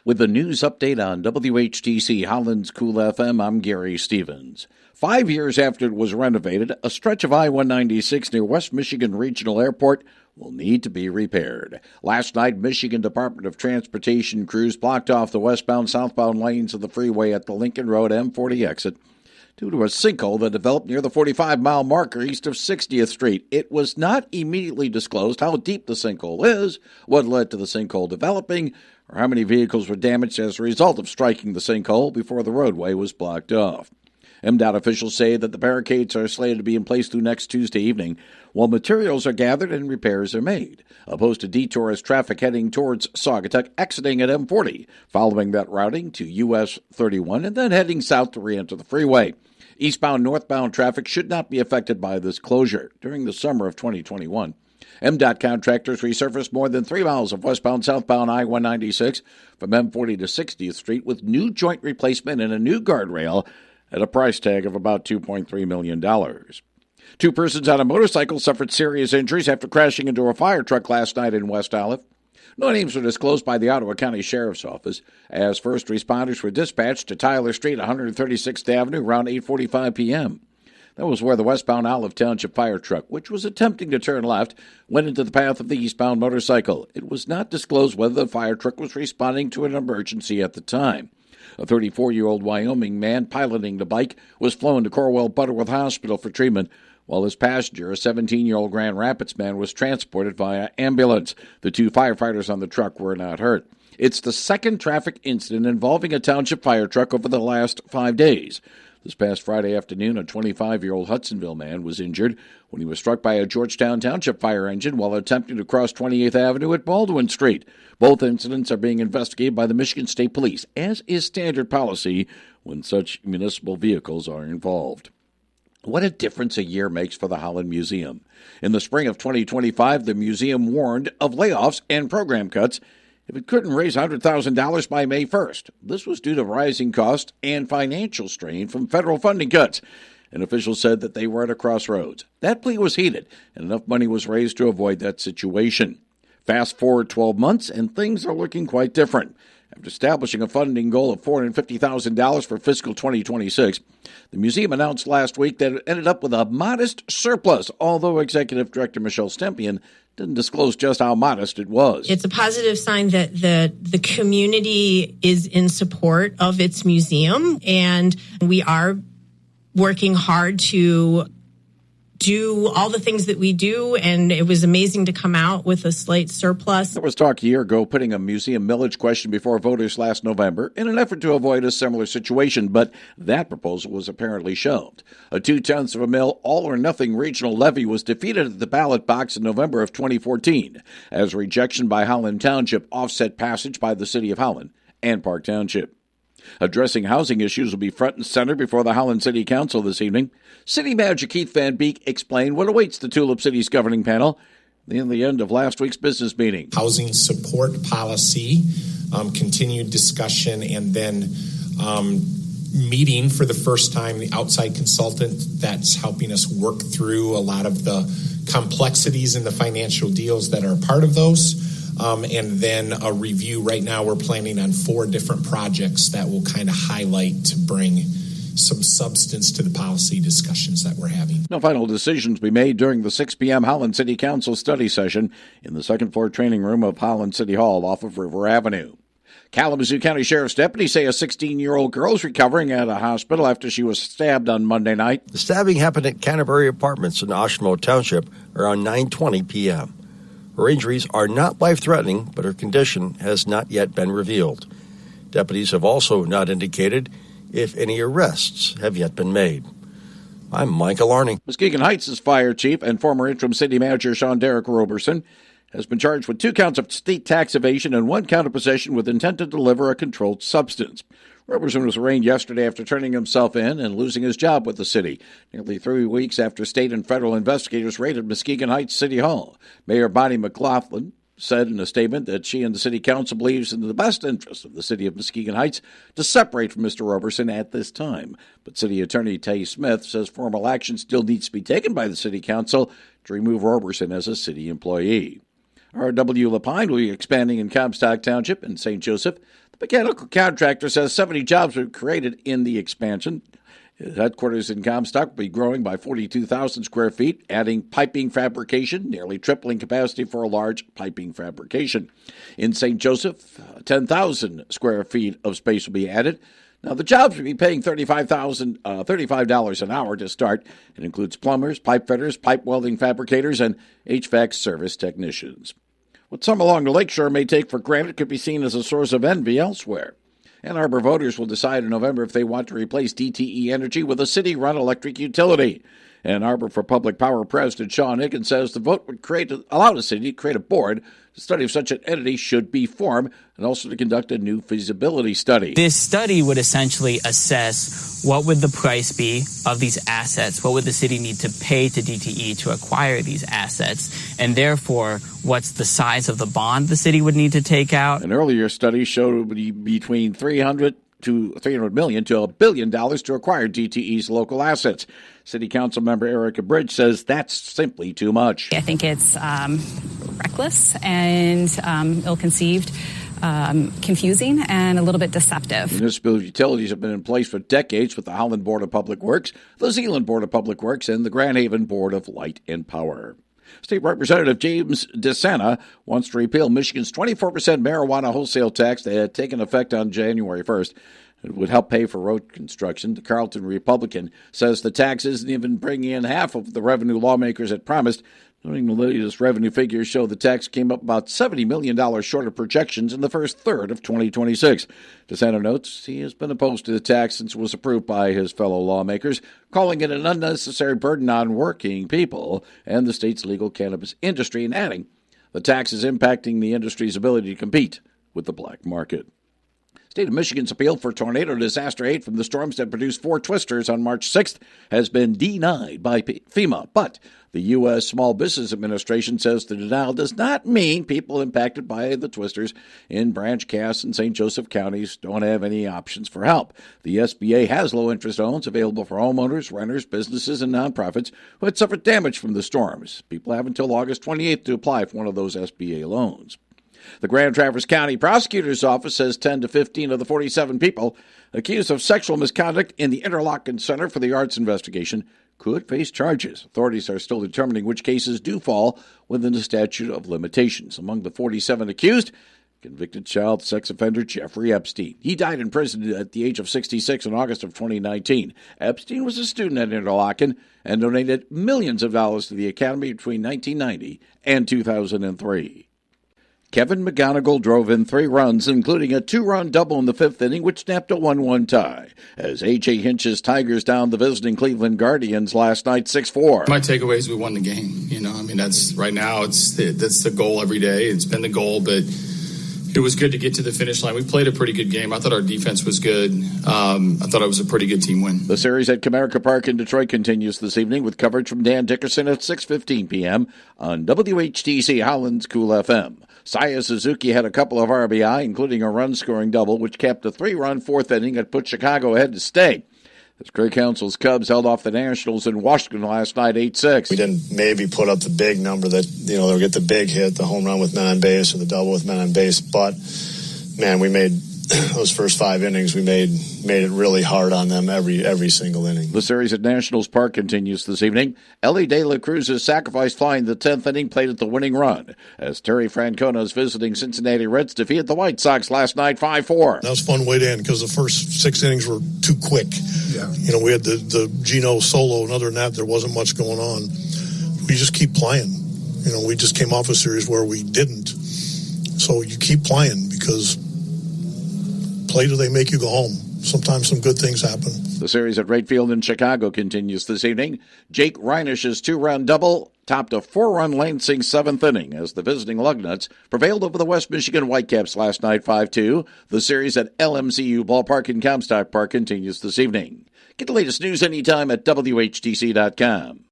With the news update on WHTC Holland's Cool FM, I'm Gary Stevens. 5 years after it was renovated, a stretch of I-196 near West Michigan Regional Airport will need to be repaired. Last night, Michigan Department of Transportation crews blocked off the westbound-southbound lanes of the freeway at the Lincoln Road M40 exit due to a sinkhole that developed near the 45-mile marker east of 60th Street. It was not immediately disclosed how deep the sinkhole is, what led to the sinkhole developing, or how many vehicles were damaged as a result of striking the sinkhole before the roadway was blocked off. MDOT officials say that the barricades are slated to be in place through next Tuesday evening, while materials are gathered and repairs are made. A posted detour is traffic heading towards Saugatuck, exiting at M40, following that routing to US 31, and then heading south to re-enter the freeway. Eastbound, northbound traffic should not be affected by this closure during the summer of 2021. MDOT contractors resurfaced more than 3 miles of westbound-southbound I-196 from M40 to 60th Street with new joint replacement and a new guardrail at a price tag of about $2.3 million. 2 persons on a motorcycle suffered serious injuries after crashing into a fire truck last night in West Olive. No names were disclosed by the Ottawa County Sheriff's Office as first responders were dispatched to Tyler Street, 136th Avenue, around 8:45 p.m. That was where the westbound Olive Township fire truck, which was attempting to turn left, went into the path of the eastbound motorcycle. It was not disclosed whether the fire truck was responding to an emergency at the time. A 34-year-old Wyoming man piloting the bike was flown to Corwell Butterworth Hospital for treatment, while his passenger, a 17-year-old Grand Rapids man, was transported via ambulance. The 2 firefighters on the truck were not hurt. It's the second traffic incident involving a township fire truck over the last 5 days. This past Friday afternoon, a 25-year-old Hudsonville man was injured when he was struck by a Georgetown Township fire engine while attempting to cross 28th Avenue at Baldwin Street. Both incidents are being investigated by the Michigan State Police, as is standard policy when such municipal vehicles are involved. What a difference a year makes for the Holland Museum. In the spring of 2025, the museum warned of layoffs and program cuts if it couldn't raise $100,000 by May 1st. This was due to rising costs and financial strain from federal funding cuts. An official said that they were at a crossroads. That plea was heeded, and enough money was raised to avoid that situation. Fast forward 12 months, and things are looking quite different. After establishing a funding goal of $450,000 for fiscal 2026, the museum announced last week that it ended up with a modest surplus, although Executive Director Michelle Stempian didn't disclose just how modest it was. It's a positive sign that the community is in support of its museum, and we are working hard to do all the things that we do, and it was amazing to come out with a slight surplus. There was talk a year ago putting a museum millage question before voters last November in an effort to avoid a similar situation, but that proposal was apparently shelved. A 0.2 of a mil all-or-nothing regional levy was defeated at the ballot box in November of 2014, as rejection by Holland Township offset passage by the City of Holland and Park Township. Addressing housing issues will be front and center before the Holland City Council this evening. City Manager Keith Van Beek explained what awaits the Tulip City's governing panel in the end of last week's business meeting. Housing support policy, continued discussion, and then meeting for the first time the outside consultant that's helping us work through a lot of the complexities in the financial deals that are a part of those. And then a review. Right now we're planning on 4 different projects that will kind of highlight to bring some substance to the policy discussions that we're having. No final decisions will be made during the 6 p.m. Holland City Council study session in the second-floor training room of Holland City Hall off of River Avenue. Kalamazoo County Sheriff's deputies say a 16-year-old girl is recovering at a hospital after she was stabbed on Monday night. The stabbing happened at Canterbury Apartments in Oshmo Township around 9:20 p.m. Her injuries are not life-threatening, but her condition has not yet been revealed. Deputies have also not indicated if any arrests have yet been made. I'm Michael Arning. Muskegon Heights' fire chief and former interim city manager Sean Derek Roberson has been charged with 2 counts of state tax evasion and 1 count of possession with intent to deliver a controlled substance. Roberson was arraigned yesterday after turning himself in and losing his job with the city, nearly 3 weeks after state and federal investigators raided Muskegon Heights City Hall. Mayor Bonnie McLaughlin said in a statement that she and the city council believes in the best interest of the city of Muskegon Heights to separate from Mr. Roberson at this time. But city attorney Tay Smith says formal action still needs to be taken by the city council to remove Roberson as a city employee. RW Lapine will be expanding in Comstock Township and St. Joseph. Mechanical contractor says 70 jobs were created in the expansion. His headquarters in Comstock will be growing by 42,000 square feet, adding piping fabrication, nearly tripling capacity for a large piping fabrication. In St. Joseph, 10,000 square feet of space will be added. Now, the jobs will be paying $35 an hour to start. It includes plumbers, pipe fitters, pipe welding fabricators, and HVAC service technicians. What some along the lakeshore may take for granted could be seen as a source of envy elsewhere. Ann Arbor voters will decide in November if they want to replace DTE Energy with a city-run electric utility. Ann Arbor for Public Power President Sean Higgins says the vote would allow the city to create a board to study if such an entity should be formed and also to conduct a new feasibility study. This study would essentially assess what would the price be of these assets, what would the city need to pay to DTE to acquire these assets, and therefore what's the size of the bond the city would need to take out. An earlier study showed it would be between $300 million to $1 billion to acquire DTE's local assets. City Council member Erica Bridge says that's simply too much. I think it's reckless and ill-conceived, confusing, and a little bit deceptive. Municipal utilities have been in place for decades with the Holland Board of Public Works, the Zeeland Board of Public Works, and the Grand Haven Board of Light and Power. State Representative James DeSena wants to repeal Michigan's 24% marijuana wholesale tax that had taken effect on January 1st. It would help pay for road construction. The Carleton Republican says the tax isn't even bringing in half of the revenue lawmakers had promised. Noting the latest revenue figures show the tax came up about $70 million short of projections in the first third of 2026. DeSena notes he has been opposed to the tax since it was approved by his fellow lawmakers, calling it an unnecessary burden on working people and the state's legal cannabis industry, and adding the tax is impacting the industry's ability to compete with the black market. State of Michigan's appeal for tornado disaster aid from the storms that produced 4 twisters on March 6th has been denied by FEMA. But the U.S. Small Business Administration says the denial does not mean people impacted by the twisters in Branch, Cass, and St. Joseph counties don't have any options for help. The SBA has low-interest loans available for homeowners, renters, businesses, and nonprofits who had suffered damage from the storms. People have until August 28th to apply for one of those SBA loans. The Grand Traverse County Prosecutor's Office says 10 to 15 of the 47 people accused of sexual misconduct in the Interlochen Center for the Arts investigation could face charges. Authorities are still determining which cases do fall within the statute of limitations. Among the 47 accused, convicted child sex offender Jeffrey Epstein. He died in prison at the age of 66 in August of 2019. Epstein was a student at Interlochen and donated millions of dollars to the academy between 1990 and 2003. Kevin McGonigal drove in 3 runs, including a 2-run double in the 5th inning, which snapped a 1-1 tie, as A.J. Hinch's Tigers downed the visiting Cleveland Guardians last night 6-4. My takeaway is we won the game. That's right now. That's the goal every day. It's been the goal, but it was good to get to the finish line. We played a pretty good game. I thought our defense was good. I thought it was a pretty good team win. The series at Comerica Park in Detroit continues this evening with coverage from Dan Dickerson at 6:15 p.m. on WHTC Holland's Cool FM. Saya Suzuki had a couple of RBI, including a run-scoring double, which capped a 3-run 4th inning that put Chicago ahead to stay. As Craig Counsell's Cubs held off the Nationals in Washington last night 8-6. We didn't maybe put up the big number that, they'll get the big hit, the home run with men on base or the double with men on base. But, man, we made those first 5 innings, we made it really hard on them every single inning. The series at Nationals Park continues this evening. Ellie De La Cruz's sacrifice fly in the 10th inning played at the winning run, as Terry Francona's visiting Cincinnati Reds defeated the White Sox last night 5-4. That was a fun way to end because the first 6 innings were too quick. Yeah. We had the Geno solo, and other than that, there wasn't much going on. We just keep playing. We just came off a series where we didn't. So you keep playing because play till they make you go home. Sometimes some good things happen. The series at Wright Field in Chicago continues this evening. Jake Reinish's 2-run double topped a 4-run Lansing 7th inning as the visiting Lugnuts prevailed over the West Michigan Whitecaps last night 5-2. The series at LMCU Ballpark in Comstock Park continues this evening. Get the latest news anytime at WHTC.com.